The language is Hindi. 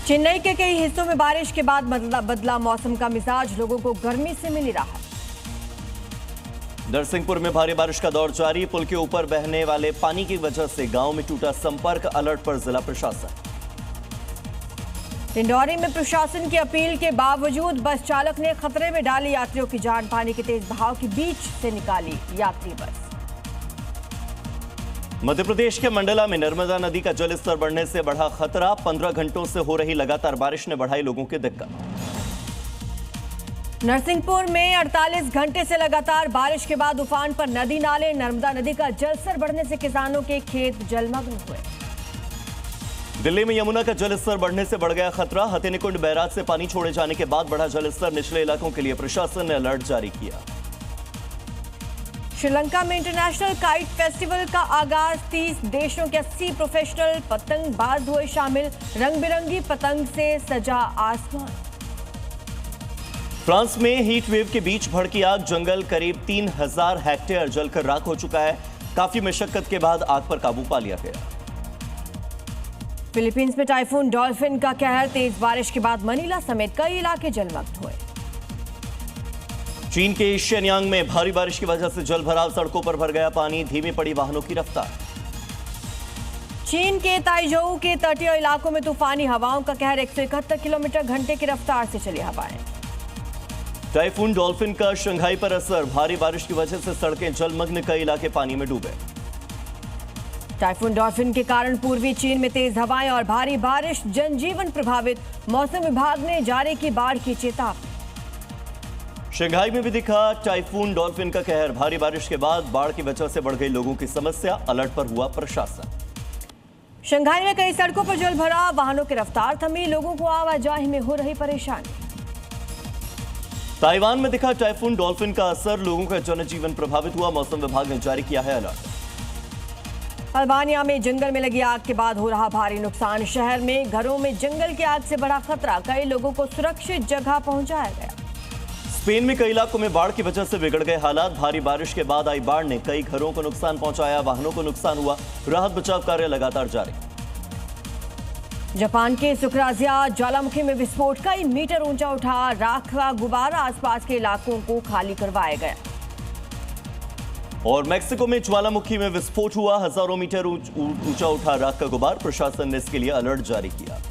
चेन्नई के कई हिस्सों में बारिश के बाद बदला मौसम का मिजाज, लोगों को गर्मी से मिली राहत। नरसिंहपुर में भारी बारिश का दौर जारी, पुल के ऊपर बहने वाले पानी की वजह से गांव में टूटा संपर्क, अलर्ट पर जिला प्रशासन। डिंडौरी में प्रशासन की अपील के बावजूद बस चालक ने खतरे में डाली यात्रियों की जान, पानी के तेज बहाव के बीच से निकाली यात्री बस। मध्य प्रदेश के मंडला में नर्मदा नदी का जलस्तर बढ़ने से बढ़ा खतरा, 15 घंटों से हो रही लगातार बारिश ने बढ़ाई लोगों की दिक्कत। नरसिंहपुर में 48 घंटे से लगातार बारिश के बाद उफान पर नदी नाले, नर्मदा नदी का जलस्तर बढ़ने से किसानों के खेत जलमग्न हुए। दिल्ली में यमुना का जलस्तर बढ़ने से बढ़ गया खतरा, हथिनीकुंड बैराज से पानी छोड़े जाने के बाद बढ़ा जलस्तर, निचले इलाकों के लिए प्रशासन ने अलर्ट जारी किया। श्रीलंका में इंटरनेशनल काइट फेस्टिवल का आगाज, 30 देशों के 80 प्रोफेशनल पतंगबाज हुए शामिल, रंग बिरंगी पतंग से सजा आसमान। फ्रांस में हीट वेव के बीच भड़की आग, जंगल करीब 3000 हेक्टेयर जलकर राख हो चुका है, काफी मशक्कत के बाद आग पर काबू पा लिया गया। फिलीपींस में टाइफून डॉल्फिन का कहर, तेज बारिश के बाद मनीला समेत कई इलाके जलमग्न हुए। चीन के शेनयांग में भारी बारिश की वजह से जलभराव, सड़कों पर भर गया पानी, धीमी पड़ी वाहनों की रफ्तार। चीन के ताइजोउ के तटीय इलाकों में तूफानी हवाओं का कहर, 171 किलोमीटर घंटे की रफ्तार से चली हवाएं। टाइफून डॉल्फिन का शंघाई पर असर, भारी बारिश की वजह से सड़कें जलमग्न, कई इलाके पानी में डूबे। टाइफून डॉल्फिन के कारण पूर्वी चीन में तेज हवाएं और भारी बारिश, जनजीवन प्रभावित, मौसम विभाग ने जारी की बाढ़ की चेतावनी। शंघाई में भी दिखा टाइफून डॉल्फिन का कहर, भारी बारिश के बाद बाढ़ की वजह से बढ़ गई लोगों की समस्या, अलर्ट पर हुआ प्रशासन। शंघाई में कई सड़कों पर जल भरा, वाहनों की रफ्तार थमी, लोगों को आवाजाही में हो रही परेशानी। ताइवान में दिखा टाइफून डॉल्फिन का असर, लोगों का जनजीवन प्रभावित हुआ, मौसम विभाग ने जारी किया है अलर्ट। अल्बानिया में जंगल में लगी आग के बाद हो रहा भारी नुकसान, शहर में घरों में जंगल की आग से बढ़ा खतरा, कई लोगों को सुरक्षित जगह पहुंचाया गया। स्पेन में कई इलाकों में बाढ़ की वजह से बिगड़ गए हालात, भारी बारिश के बाद आई बाढ़ ने कई घरों को नुकसान पहुंचाया, वाहनों को नुकसान हुआ, राहत बचाव कार्य लगातार जारी। जापान के सुकराजिया ज्वालामुखी में विस्फोट, कई मीटर ऊंचा उठा राख का गुबारा, आसपास के इलाकों को खाली करवाया गया। और मेक्सिको में ज्वालामुखी में विस्फोट हुआ, हजारों मीटर ऊंचा उठा राख का गुबार, प्रशासन ने इसके लिए अलर्ट जारी किया।